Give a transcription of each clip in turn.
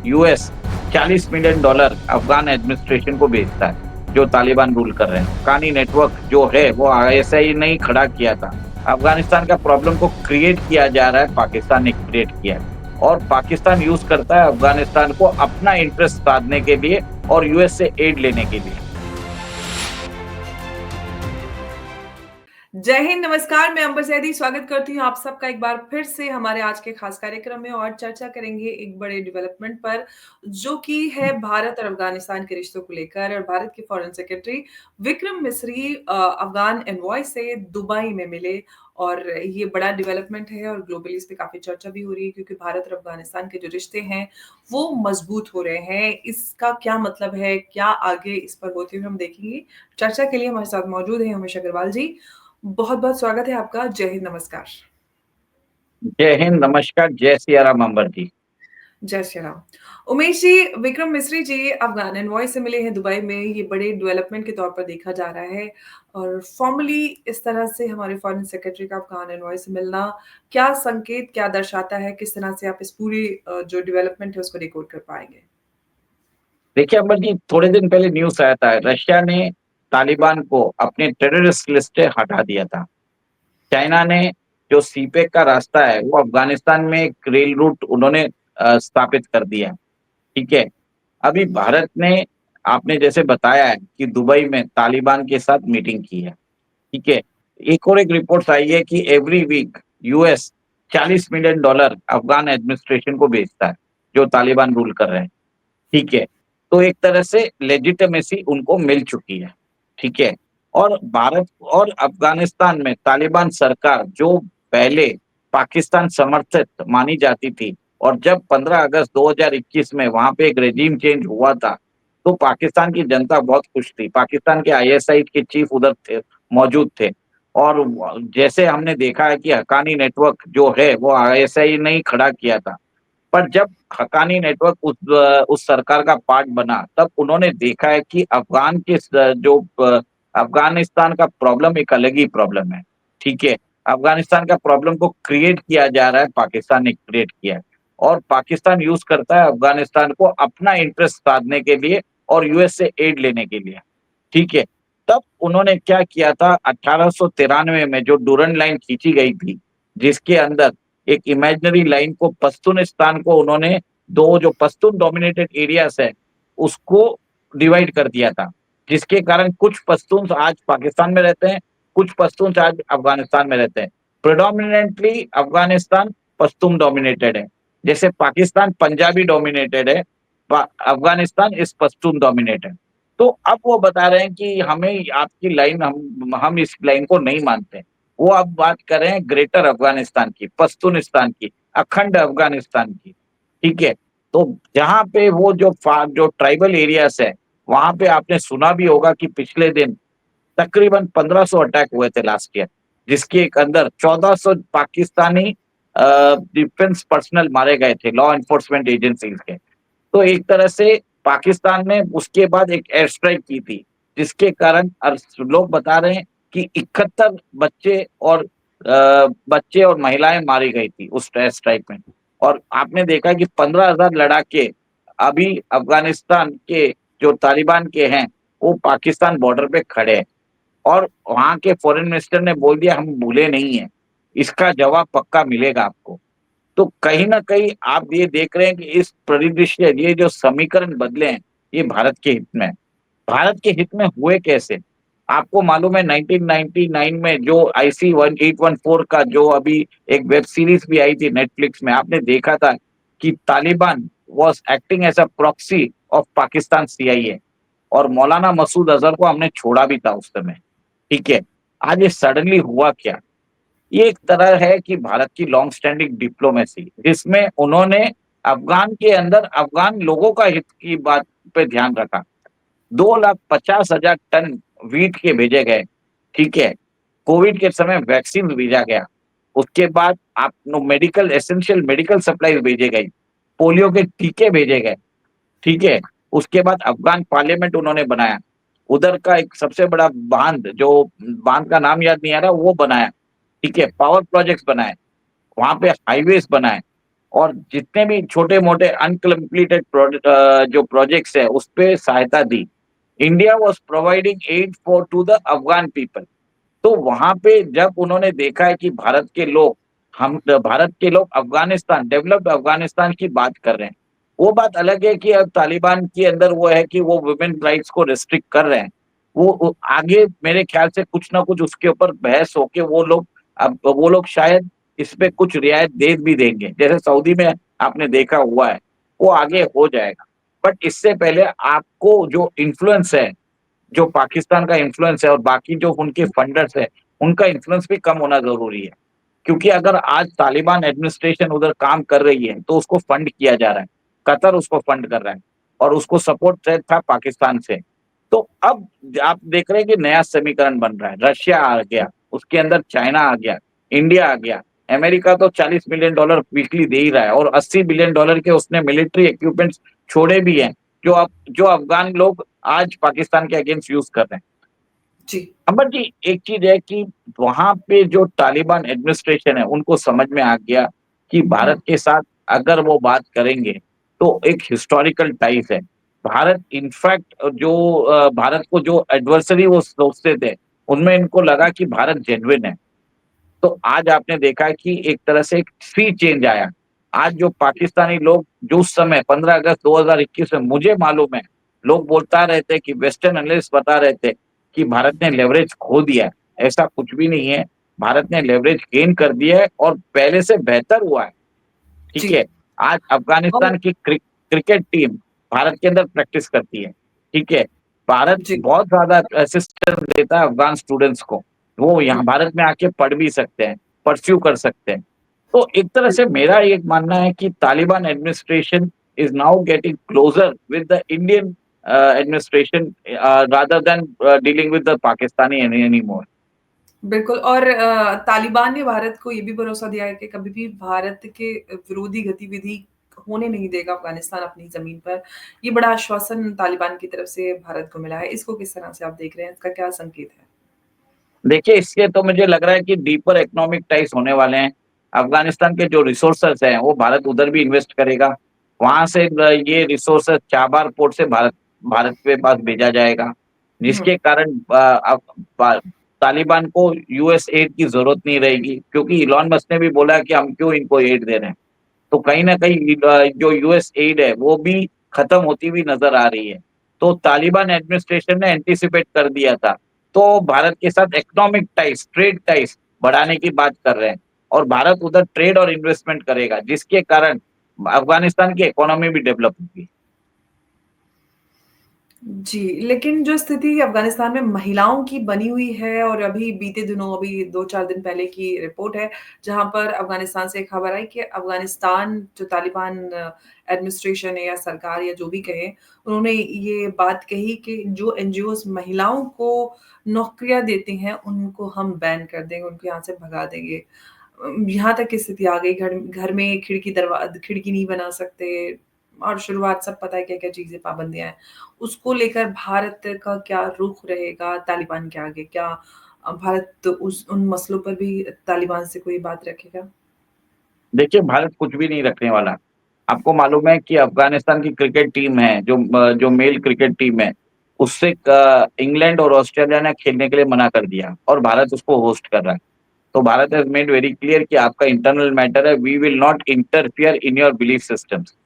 US $40 million Afghan administration को भेजता है जो तालिबान रूल कर रहे हैं। हक्कानी नेटवर्क जो है वो ऐसा ही नहीं खड़ा किया था। अफगानिस्तान का प्रॉब्लम को क्रिएट किया जा रहा है, पाकिस्तान ने क्रिएट किया है और पाकिस्तान यूज करता है अफगानिस्तान को अपना इंटरेस्ट साधने के लिए और यूएस से एड लेने के लिए। जय हिंद, नमस्कार। मैं अंबर सैदी स्वागत करती हूँ आप सबका एक बार फिर से हमारे आज के खास कार्यक्रम में और चर्चा करेंगे एक बड़े डेवलपमेंट पर जो कि है भारत और अफगानिस्तान के रिश्तों को लेकर। और भारत के foreign secretary Vikram Misri Afghan envoy से दुबई में मिले और ये बड़ा डेवलपमेंट है और ग्लोबली इस पे काफी चर्चा भी हो रही है क्योंकि भारत और अफगानिस्तान के जो रिश्ते हैं वो मजबूत हो रहे हैं। इसका क्या मतलब है, क्या आगे इस पर होते हुए हम देखेंगे। चर्चा के लिए हमारे साथ मौजूद है उमेश अग्रवाल जी। बहुत बहुत स्वागत है आपका। जय हिंद, नमस्कार। जय हिंद, नमस्कार, जय सिया राम अंबर जी। जय श्री राम। उमेश जी, विक्रम मिस्री जी अफगान एनवॉय से मिले हैं दुबई में। ये बड़े डेवलपमेंट के तौर पर देखा जा रहा है और फॉर्मली इस तरह से हमारे फॉरेन सेक्रेटरी का अफगान एनवॉय से मिलना क्या संकेत, क्या दर्शाता है? किस तरह से आप इस पूरी जो डेवलपमेंट है उसको डिकोड कर पाएंगे? देखिए अंबर जी, थोड़े दिन पहले न्यूज आया था, रशिया ने तालिबान को अपने टेररिस्ट लिस्ट से हटा दिया था। चाइना ने जो सीपेक का रास्ता है वो अफगानिस्तान में एक रेल रूट उन्होंने स्थापित कर दिया है। ठीक है। अभी भारत ने, आपने जैसे बताया है कि दुबई में तालिबान के साथ मीटिंग की है। ठीक है। एक रिपोर्ट आई है कि every week US $40 million Afghan administration को भेजता है जो तालिबान रूल कर रहे हैं। ठीक है। तो एक तरह से लेजिटिमेसी उनको मिल चुकी है। ठीक है। और भारत और अफगानिस्तान में तालिबान सरकार जो पहले पाकिस्तान समर्थित मानी जाती थी और जब 15 अगस्त 2021 में वहां पे एक रेजिम चेंज हुआ था, तो पाकिस्तान की जनता बहुत खुश थी। पाकिस्तान के आईएसआई के चीफ उधर थे, मौजूद थे। और जैसे हमने देखा है कि हक्कानी नेटवर्क जो है वो आईएसआई ने ही खड़ा किया था। पर जब हक्कानी नेटवर्क उस सरकार का पार्ट बना, तब उन्होंने देखा है कि अफगानिस्तान का प्रॉब्लम एक अलग ही प्रॉब्लम है। ठीक है। अफगानिस्तान का प्रॉब्लम को क्रिएट किया जा रहा है, पाकिस्तान ने क्रिएट किया है और पाकिस्तान यूज करता है अफगानिस्तान को अपना इंटरेस्ट साधने के लिए और यूएस से एड लेने के लिए। ठीक है। तब उन्होंने क्या किया था, 1893 में जो डूरन लाइन खींची गई थी, जिसके अंदर एक इमेजिनरी लाइन को पश्तूनिस्तान को उन्होंने दो जो पश्तून डोमिनेटेड एरियाज है उसको डिवाइड कर दिया था, जिसके कारण कुछ पश्तून आज पाकिस्तान में रहते हैं, कुछ पश्तून आज अफगानिस्तान में रहते हैं। प्रिडोमिनेंटली अफगानिस्तान पश्तून डोमिनेटेड है, जैसे पाकिस्तान पंजाबी डोमिनेटेड है, अफगानिस्तान इस पश्तून डोमिनेटेड है। तो अब वो बता रहे हैं कि हमें आपकी लाइन, हम इस लाइन को नहीं मानते। वो अब बात कर रहे हैं ग्रेटर अफगानिस्तान की, पश्तूनिस्तान की, अखंड अफगानिस्तान की। ठीक है। तो जहां पे वो जो ट्राइबल एरियाज है, वहां पे आपने सुना भी होगा कि पिछले दिन तकरीबन 1500 अटैक हुए थे लास्ट ईयर, जिसके एक अंदर 1400 पाकिस्तानी डिफेंस पर्सनल मारे गए थे, लॉ एनफोर्समेंट एजेंसीज के। तो एक तरह से पाकिस्तान ने उसके बाद एक एयर स्ट्राइक की थी, जिसके कारण लोग बता रहे हैं कि 71 बच्चे और महिलाएं मारी गई थी उस एयर स्ट्राइक में। और आपने देखा कि 15,000 लड़ाके अभी अफगानिस्तान के जो तालिबान के हैं वो पाकिस्तान बॉर्डर पे खड़े हैं और वहां के फॉरेन मिनिस्टर ने बोल दिया हम भूले नहीं है, इसका जवाब पक्का मिलेगा आपको। तो कहीं ना कहीं आप ये देख रहे हैं कि इस परिदृश्य, ये जो समीकरण बदले हैं, ये भारत के हित में है। भारत के हित में हुए कैसे? आपको मालूम है 1999 में जो IC 1814 का जो अभी एक वेब सीरीज भी आई थी नेटफ्लिक्स में, आपने देखा था कि Taliban was acting as a proxy of Pakistan CIA और मौलाना मसूद अजहर को हमने छोड़ा भी था उस समय। ठीक है। आज ये सडनली हुआ क्या? ये एक तरह है कि भारत की लॉन्ग स्टैंडिंग डिप्लोमेसी, जिसमें उन्होंने अफगान के अंदर अफगान लोगों का हित की बात पे ध्यान रखा। 2,50,000 टन वीट के भेजे गए। ठीक है। कोविड के समय वैक्सीन भेजा गया। उसके बाद आप मेडिकल एसेंशियल मेडिकल सप्लाई भेजे गई, पोलियो के टीके भेजे गए। ठीक है। उसके बाद अफगान पार्लियामेंट उन्होंने बनाया, उधर का एक सबसे बड़ा बांध, जो बांध का नाम याद नहीं आ रहा, वो बनाया। ठीक है। पावर प्रोजेक्ट्स बनाए, वहां पे हाईवेज बनाए। और जितने भी छोटे-मोटे अनकम्प्लीटेड जो प्रोजेक्ट्स है, उस पे सहायता दी। India was providing aid for to the Afghan people. तो वहाँ पे जब उन्होंने देखा है कि भारत के लोग अफ़गानिस्तान, डेवलप्ड अफ़गानिस्तान की बात कर रहे हैं। वो बात अलग है कि अब तालिबान के अंदर वो है कि वो वुमेन राइट्स को रिस्ट्रिक्ट कर रहे हैं। वो आगे मेरे ख्याल से कुछ ना कुछ उसके ऊपर बहस होके वो लोग शायद इस पे कुछ रियायत दे भी देंगे। जैसे सऊदी में आपने देखा हुआ है, वो आगे हो जाएगा। बट इससे पहले आपको जो इन्फ्लुएंस है, जो पाकिस्तान का इन्फ्लुएंस है और बाकी जो उनके फंडर्स हैं, उनका इन्फ्लुएंस भी कम होना ज़रूरी है। क्योंकि अगर आज तालिबान एडमिनिस्ट्रेशन उधर काम कर रही है, तो उसको फंड किया जा रहा है। कतर उसको फंड कर रहा है और उसको सपोर्ट था पाकिस्तान से। तो अब आप देख रहे हैं कि नया समीकरण बन रहा है। रशिया आ गया, उसके अंदर चाइना आ गया, इंडिया आ गया। अमेरिका तो $40 मिलियन वीकली दे ही रहा है और $80 बिलियन के उसने मिलिट्री इक्विपमेंट्स छोड़े भी हैं, जो अफ़गान लोग आज पाकिस्तान के अगेंस्ट यूज़ कर रहे हैं। जी। अमर जी, एक चीज़ है कि वहाँ पे जो तालिबान एडमिनिस्ट्रेशन है, उनको समझ में आ गया कि हुँ, भारत के साथ अगर वो बात करेंगे, तो एक हिस्टोरिकल टाइज़ है। भारत इनफैक्ट भारत को जो एडवर्सरी वो सोचते थे, उनमें इनको लगा कि भारत जेन्युइन है। तो आज आपने देखा है कि एक तरह से एक सी चेंज आया। आज जो पाकिस्तानी लोग जो उस समय 15 अगस्त 2021 में मुझे मालूम है, लोग बोलता रहते कि वेस्टर्न एनालिस्ट बता रहे थे कि भारत ने लेवरेज खो दिया है। ऐसा कुछ भी नहीं है। भारत ने लेवरेज गेन कर दिया है और पहले से बेहतर हुआ है। ठीक जी। है? आज और अफ़गानिस्तान की क्रिकेट टीम भारत के अंदर प्रैक्टिस करती है। ठीक है? भारत जी। बहुत ज़्यादा असिस्टेंस देता है अफ़गान स्टूडेंट्स को। वो हुँ, यहाँ भारत में आके पढ़ भी सकते हैं, परस्यू कर सकते हैं। तो एक तरह से बिल्कुल। मेरा एक मानना है कि Taliban administration is now getting closer with the Indian administration rather than dealing with the Pakistani anymore. बिल्कुल और तालिबान ने भारत को ये भी भरोसा दिया है कि कभी भी भारत के विरोधी गतिविधि होने नहीं देगा अफ़गानिस्तान अपनी ज़मीन पर। ये बड़ा आश्वासन तालिबान की तरफ से भारत को मिला है। इसको किस तरह से आप देख रहे हैं? इसका क्या संकेत है? देखिए, इससे तो मुझे लग रहा है कि डीपर इकोनॉमिक टाइज़ होने वाले हैं। अफ़गानिस्तान के जो रिसोर्सेज़ हैं, वो भारत उधर भी इन्वेस्ट करेगा। वहाँ से ये रिसोर्सेज़ चाबार पोर्ट से भारत भारत के पास भेजा जाएगा, हुँ, जिसके कारण अब प तालिबान को यूएस एड की ज़रूरत नहीं रहेगी क्योंकि इलॉन मस्क ने भी बोला है कि हम क्यों इनको एड दे रहे हैं। तो कहीं न कहीं जो यूएस एड है, वो भी खत्म होती हुई नज़र आ रही है। तो तालिबान एडमिनिस्ट्रेशन ने एंटीसिपेट कर दिया था। तो भारत के साथ इकोनॉमिक टाइज़, ट्रेड टाइज़ बढ़ाने की बात कर रहे हैं और भारत उधर ट्रेड और इन्वेस्टमेंट करेगा, जिसके कारण अफ़गानिस्तान की इकोनॉमी भी डेवलप होगी। जी, लेकिन जो स्थिति अफ़गानिस्तान में महिलाओं की बनी हुई है और अभी बीते दिनों अभी 2-4 दिन पहले की रिपोर्ट है, जहाँ पर अफ़गानिस्तान से एक खबर आई कि अफ़गानिस्तान जो तालिबान एडमिनिस्ट्रेशन है या सरकार या जो भी कहें, उन्होंने ये बात कही कि जो एनजीओज़ महिलाओं को नौकरियाँ देती हैं, उनको हम बैन कर देंगे, उनको यहाँ से भगा देंगे। यहाँ तक की स्थिति आ गई, घर घर में खिड़की नहीं बना सकते और शुरुआत सब पता है क्या-क्या चीज़ें पाबंदियाँ हैं। उसको लेकर भारत का क्या रुख रहेगा तालिबान के आगे? क्या भारत उस उन मसलों पर भी तालिबान से कोई बात रखेगा? देखिए, भारत कुछ भी नहीं रखने वाला। आपको मालूम है कि अफ़गानिस्तान की क्रिकेट टीम है, जो मेल क्रिकेट टीम है, उससे इंग्लैंड और ऑस्ट्रेलिया ने खेलने के लिए मना कर दिया और भारत उसको होस्ट कर रहा है। तो Bharat has made very clear कि आपका इंटरनल मैटर है, we will not interfere in your belief systems.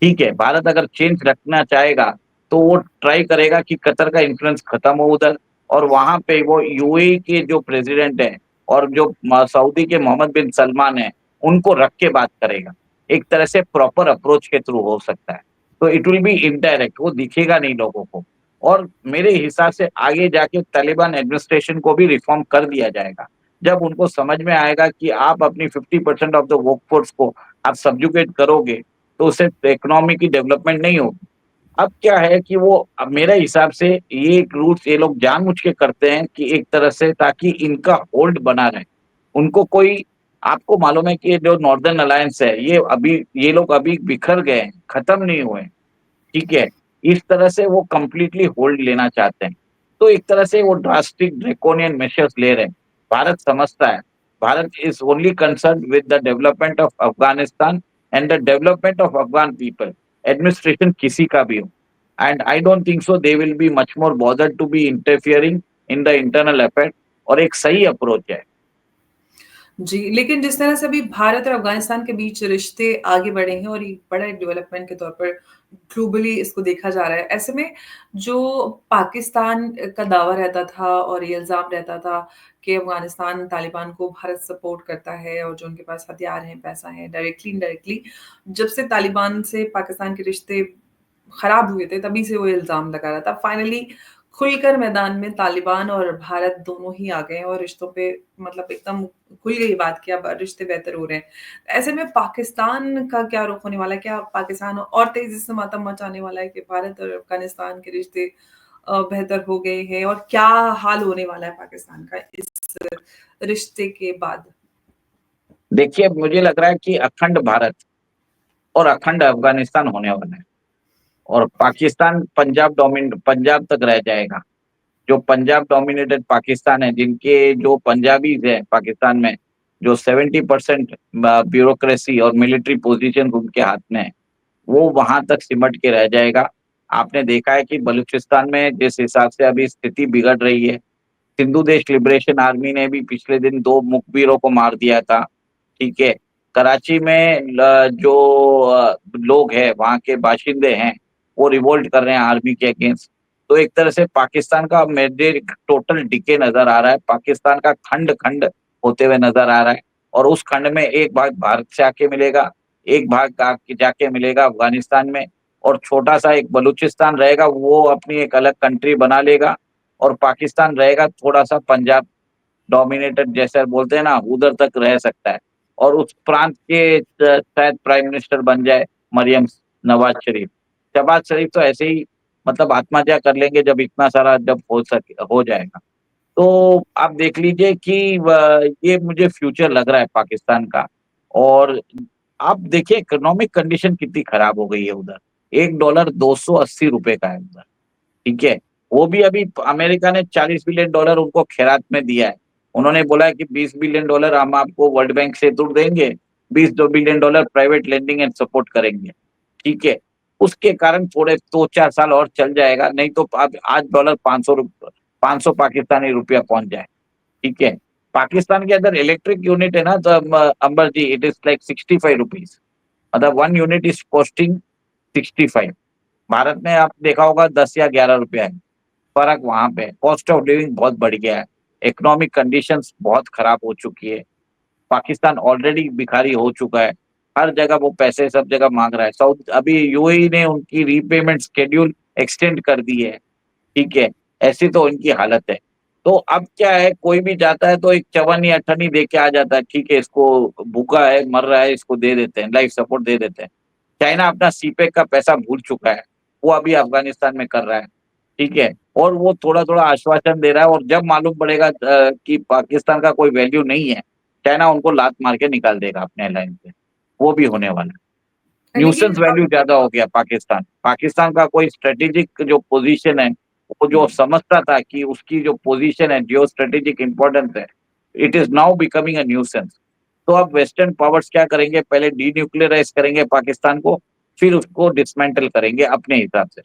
ठीक है, भारत अगर चेंज रखना चाहेगा, तो वो ट्राई करेगा कि कतर का इन्फ्लुएंस खत्म हो उधर और वहाँ पे वो यूएई के जो प्रेज़िडेंट हैं और जो सऊदी के मोहम्मद बिन सलमान हैं, उनको रख के बात करेगा। एक तरह से प्रॉपर अप्रोच के थ्रू हो सकता है। तो इट विल बी इनडायरेक्ट, वो दिखेगा नहीं लोगों को और मेरे हिसाब से आगे जाके तालिबान एडमिनिस्ट्रेशन को भी रिफ़ॉर्म कर दिया जाएगा। जब उनको समझ में आएगा कि आप अपनी 50% ऑफ द वर्कफ़ोर्स को आप सब्जुगेट करोगे, तो उससे इकोनॉमी की डेवलपमेंट नहीं होगी। अब क्या है कि वो अब मेरे हिसाब से ये एक रूल्स ये लोग जानबूझ के करते हैं कि एक तरह से ताकि इनका होल्ड बना रहे। उनको कोई आपको मालूम है कि ये जो नॉर्दर्न अलायंस है, ये लोग अभी बिखर गए हैं, खत्म नहीं हुए हैं, ठीक है? इस तरह से वो कंप्लीटली होल्ड लेना चाहते हैं। तो एक तरह से वो ड्रास्टिक ड्रैकोनियन मेजर्स ले रहे हैं। भारत समझता है, Bharat is only concerned with the development of Afghanistan and the development of Afghan people, administration किसी का भी हो, and I don't think so they will be much more bothered to be interfering in the internal affair, और एक सही approach है। जी, लेकिन जिस तरह से अभी भारत और अफ़गानिस्तान के बीच रिश्ते आगे बढ़े हैं और एक बड़ा डेवलपमेंट के तौर पर ग्लोबली इसको देखा जा रहा है। ऐसे में जो पाकिस्तान का दावा रहता था और ये इल्ज़ाम रहता था कि अफ़गानिस्तान तालिबान को भारत सपोर्ट करता है और जो उनके पास हथियार हैं, पैसा है, डायरेक्टली इनडायरेक्टली जब से तालिबान से पाकिस्तान के रिश्ते खराब हुए थे, तभी से वो इल्ज़ाम लगा रहा था। फाइनली खुलकर मैदान में तालिबान और भारत दोनों ही आ गए हैं और रिश्तों पे मतलब एकदम खुल गई बात कि अब रिश्ते बेहतर हो रहे हैं। ऐसे में पाकिस्तान का क्या रुख होने वाला है? क्या पाकिस्तान और तेज़ी से मातम मचाने वाला है कि भारत और अफ़गानिस्तान के रिश्ते बेहतर हो गए हैं और क्या हाल होने वाला है पाकिस्तान का इस रिश्ते के बाद? देखिए, मुझे लग रहा है कि अखंड भारत और अखंड अफ़गानिस्तान होने वाला है, और पाकिस्तान पंजाब तक रह जाएगा। जो पंजाब डोमिनेटेड पाकिस्तान है, जिनके जो पंजाबीज़ हैं पाकिस्तान में, जो 70% ब्यूरोक्रेसी और मिलिट्री पोज़ीशन उनके हाथ में है, वो वहाँ तक सिमट के रह जाएगा। आपने देखा है कि बलूचिस्तान में जिस हिसाब से अभी स्थिति बिगड़ रही है, सिंधु देश लिबरेशन आर्मी ने भी पिछले दिन 2 मुखबिरों को मार दिया था, ठीक है? कराची में जो लोग हैं, वहाँ के बाशिंदे हैं, वो रिवोल्ट कर रहे हैं आर्मी के अगेंस्ट। तो एक तरह से पाकिस्तान का मुझे टोटल डिके नज़र आ रहा है, पाकिस्तान का खंड-खंड होते हुए नज़र आ रहा है, और उस खंड में एक भाग भारत से आके मिलेगा, एक भाग आके जाके मिलेगा अफ़गानिस्तान में, और छोटा-सा एक बलूचिस्तान रहेगा, वो अपनी एक अलग कंट्री बना लेगा, और पाकिस्तान रहेगा थोड़ा-सा पंजाब डोमिनेटेड, जैसे बोलते हैं ना, उधर तक रह सकता है, और उस प्रांत के शायद प्राइम मिनिस्टर बन जाए मरियम नवाज़ शरीफ। शहबाज शरीफ तो ऐसे ही मतलब आत्महत्या कर लेंगे जब इतना सारा जब हो जाएगा। तो आप देख लीजिए कि ये मुझे फ्यूचर लग रहा है पाकिस्तान का, और आप देखिए इकोनॉमिक कंडीशन कितनी खराब हो गई है उधर। $1 ₹280 का है उधर, ठीक है? वो भी अभी अमेरिका ने $40 बिलियन उनको खैरात में दिया है। उन्होंने बोला है कि $20 बिलियन हम आपको वर्ल्ड बैंक से तो देंगे, $20 billion private lending and support करेंगे, ठीक है? उसके कारण थोड़े 2-4 साल और चल जाएगा, नहीं तो अब आज डॉलर 500 पाकिस्तानी रुपया पहुँच जाए, ठीक है? पाकिस्तान के अंदर इलेक्ट्रिक यूनिट है ना, तो अंबर जी, इट इज़ लाइक ₹65, मतलब 1 यूनिट इज़ कॉस्टिंग 65। भारत में आप देखा होगा 10 या ₹11 है। फ़र्क वहाँ पे है, कॉस्ट ऑफ लिविंग बहुत बढ़ गया है, इकोनॉमिक कंडीशंस बहुत खराब हो चुकी है, पाकिस्तान ऑलरेडी भिखारी हो चुका है, हर जगह वो पैसे सब जगह माँग रहा है। अभी यूएई ने उनकी रीपेमेंट शेड्यूल एक्सटेंड कर दी है, ठीक है? ऐसी तो इनकी हालत है। तो अब क्या है, कोई भी जाता है तो एक चवन या अठन्नी दे के आ जाता है, ठीक है, इसको भूखा है, मर रहा है, इसको दे देते हैं, लाइफ सपोर्ट दे देते हैं। चाइना अपना सीपेक का पैसा भूल चुका है, वो अभी अफ़गानिस्तान में कर रहा है, ठीक है? और वो थोड़ा-थोड़ा आश्वासन दे रहा है, और जब मालूम पड़ेगा कि पाकिस्तान का कोई वैल्यू नहीं है, चाइना उनको लात मार के निकाल देगा अपने लाइन से, वो भी होने वाला है। लेकिन न्यूसेंस वैल्यू ज़्यादा हो गया पाकिस्तान। पाकिस्तान का कोई स्ट्रैटेजिक जो पोज़ीशन है, वो जो हुँ। समझता था कि उसकी जो पोज़ीशन है, जियो स्ट्रैटेजिक इम्पोर्टेंस है, it is now becoming a nuisance. तो अब वेस्टर्न पावर्स क्या करेंगे, पहले डीन्यूक्लियराइज़ करेंगे पाकिस्तान को, फिर उसको डिसमेंटल करेंगे अपने हिसाब से।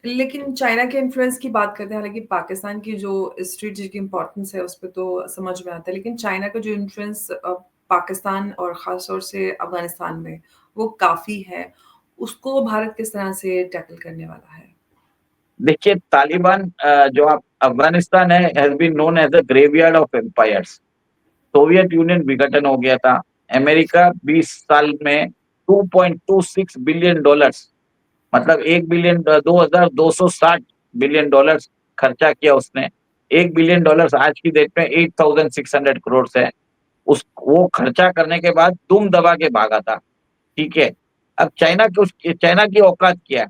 लेकिन चाइना के इन्फ्लुएंस की बात करते हैं, हालाँकि पाकिस्तान की जो स्ट्रेटेजिक इम्पोर्टेंस है, उस पे तो समझ में आता है। लेकिन चाइना का जो इन्फ्लुएंस पाकिस्तान और ख़ास तौर से अफ़गानिस्तान में, वो काफ़ी है। उसको भारत किस तरह से टैकल करने वाला है? देखिए, तालिबान जो आप अफ़गानिस्तान है, has been known as a graveyard of empires. Soviet Union विघटन हो गया था। अमेरिका 20 साल में $2.26 बिलियन, मतलब 1 बिलियन 2260 बिलियन डॉलर्स खर्चा किया उसने। $1 बिलियन आज की डेट में 8600 करोड़ है। उस वो खर्चा करने के बाद दुम दबा के भागा था, ठीक है? अब चाइना की औकात क्या है?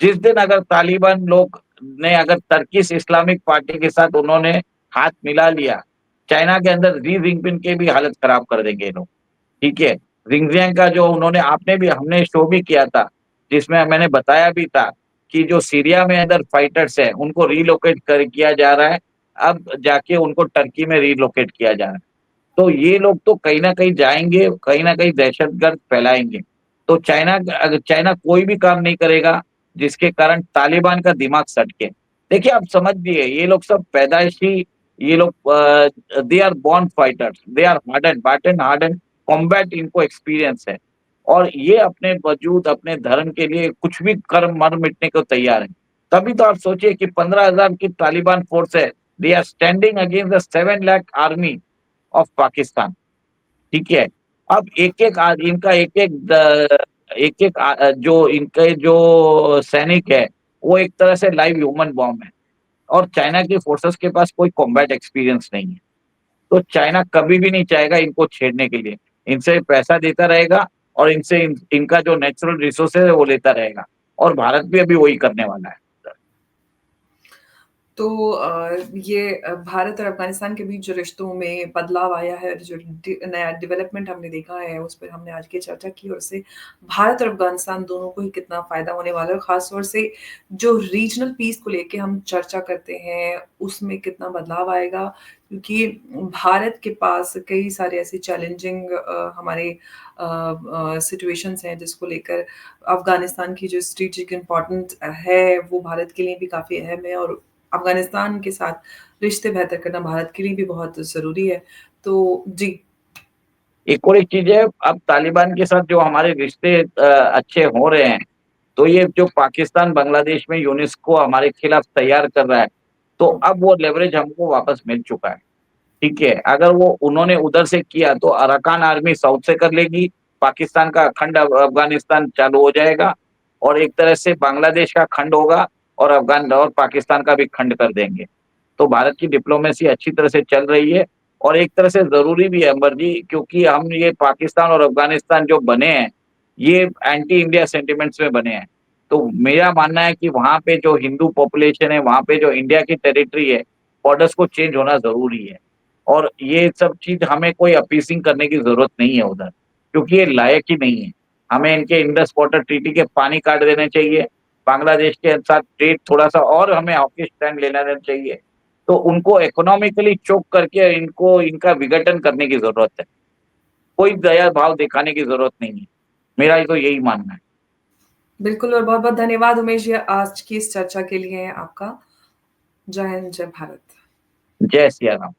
जिस दिन अगर तालिबान लोग ने अगर टर्किश इस्लामिक पार्टी के साथ उन्होंने हाथ मिला लिया, चाइना के अंदर शी जिनपिंग की भी हालत खराब कर देंगे ये लोग, ठीक है? जिनजियांग का जो उन्होंने आपने भी हमने शो भी किया था, जिसमें मैंने बताया भी था कि जो सीरिया में अगर फाइटर्स हैं, उनको रिलोकेट कर किया जा रहा है, अब जाके उनको टर्की में रिलोकेट किया जा रहा है। तो ये लोग तो कहीं न कहीं जाएँगे, कहीं न कहीं दहशतगर्द फैलाएँगे। तो चाइना कोई भी काम नहीं करेगा, जिसके कारण तालिबान का दिमाग सटके। देखिए, आप समझिए ये लोग सब पैदाइशी ये लोग they are born fighters, they are hardened combat इनको एक्सपीरियंस है। और ये अपने वजूद, अपने धर्म के लिए कुछ भी कर मर मिटने को तैयार हैं। तभी तो आप सोचिए कि 15,000 की तालिबान फ़ोर्स है, they are standing against the 7 lakh army of Pakistan, ठीक है? अब एक-एक इनका एक-एक जो इनके जो सैनिक है, वो एक तरह से लाइव ह्यूमन बॉम्ब है और चाइना की फ़ोर्सेस के पास कोई कॉम्बैट एक्सपीरियंस नहीं है। तो चाइना कभी भी नहीं चाहेगा इनको छेड़ने के लिए। इनसे पैसा देता रहेगा और इनसे इनका जो नेचुरल रिसोर्सेज़ है, वो लेता रहेगा और भारत भी अभी वही करने वाला है। तो ये भारत और अफ़गानिस्तान के बीच जो रिश्तों में बदलाव आया है, जो नया डेवलपमेंट हमने देखा है, उस पर हमने आज की चर्चा की और उससे भारत और अफ़गानिस्तान दोनों को ही कितना फ़ायदा होने वाला है और ख़ास तौर से जो रीजनल पीस को लेके हम चर्चा करते हैं, उसमें कितना बदलाव आएगा। क्योंकि भारत के पास कई सारे ऐसे चैलेंजिंग हमारे सिचुएशंस हैं, जिसको लेकर अफ़गानिस्तान की जो स्ट्रेटेजिक इम्पोर्टेंट है, वो भारत के लिए भी काफ़ी अहम है और अफ़गानिस्तान के साथ रिश्ते बेहतर करना भारत के लिए भी बहुत ज़रूरी है। तो जी, एक और एक चीज़ है, अब तालिबान के साथ जो हमारे रिश्ते अच्छे हो रहे हैं, तो ये जो पाकिस्तान, बांग्लादेश में यूनेस्को हमारे खिलाफ तैयार कर रहा है, तो अब वो लेवरेज हमको वापस मिल चुका है, ठीक है? अगर वो उन्होंने उधर से किया तो अराकान आर्मी साउथ से कर लेगी, पाकिस्तान का अखंड अफ़गानिस्तान चालू हो जाएगा और एक तरह से बांग्लादेश का खंड होगा और और पाकिस्तान का भी खंड कर देंगे। तो भारत की डिप्लोमेसी अच्छी तरह से चल रही है और एक तरह से ज़रूरी भी है अंबर जी, क्योंकि हम ये पाकिस्तान और अफ़गानिस्तान जो बने हैं, ये एंटी इंडिया सेंटिमेंट्स में बने हैं। तो मेरा मानना है कि वहाँ पे जो हिंदू पॉपुलेशन है, वहाँ पे जो इंडिया की टेरिटरी है, बॉर्डर्स को चेंज होना ज़रूरी है। और ये सब चीज़ हमें कोई अपीसिंग करने की ज़रूरत नहीं है उधर, क्योंकि ये लायक ही नहीं है। हमें इनके इंडस वाटर ट्रीटी के पानी काट देने चाहिए, बांग्लादेश के साथ ट्रेड थोड़ा-सा और हमें हॉकी स्टैंड लेना देना चाहिए। तो उनको इकोनॉमिकली चोक करके इनको इनका विघटन करने की ज़रूरत है। कोई दया भाव दिखाने की ज़रूरत नहीं है। मेरा तो यही मानना है। बिल्कुल और बहुत-बहुत धन्यवाद उमेश जी आज की इस चर्चा के लिए आपका। जय हिंद, जय भारत। जय सिया राम।